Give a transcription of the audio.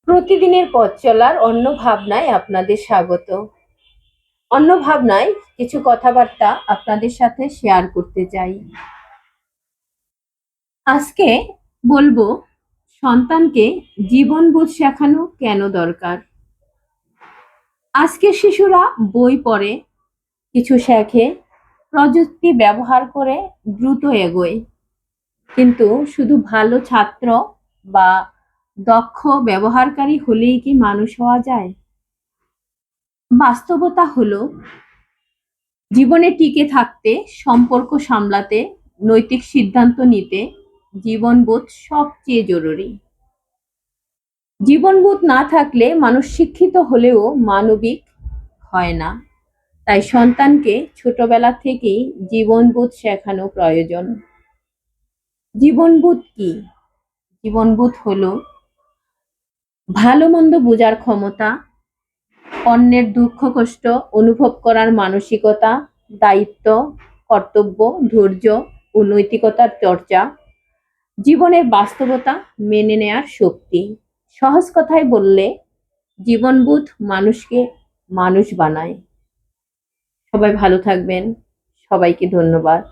প্রতিদিনের পথ চলার অন্য ভাবনায় আপনাদের স্বাগত। অন্য ভাবনায় কিছু কথাবার্তা আপনাদের সাথে শেয়ার করতে চাই। আজকে বলবো সন্তানকে জীবনবোধ শেখানো কেন দরকার। আজকের শিশুরা বই পড়ে, কিছু শেখে, প্রযুক্তি ব্যবহার করে দ্রুত এগোয়, কিন্তু শুধু ভালো ছাত্র বা দক্ষ ব্যবহারকারী হলেই কি মানুষ হওয়া যায়? বাস্তবতা হলো জীবনে টিকে থাকতে, সম্পর্ক সামলাতে, নৈতিক সিদ্ধান্ত নিতে জীবনবোধ সবচেয়ে জরুরি। জীবনবোধ না থাকলে মানুষ শিক্ষিত হলেও মানবিক হয় না। তাই সন্তানকে ছোটবেলা থেকেই জীবনবোধ শেখানো প্রয়োজন। জীবনবোধ কি? জীবনবোধ হলো ভালো মন্দ বোঝার ক্ষমতা, অন্যের দুঃখ কষ্ট অনুভব করার মানসিকতা, দায়িত্ব, কর্তব্য, ধৈর্য ও নৈতিকতার চর্চা, জীবনের বাস্তবতা মেনে নেয়ার শক্তি। সহজ কথায় বললে জীবনবোধ মানুষকে মানুষ বানায়। সবাই ভালো থাকবেন। সবাইকে ধন্যবাদ।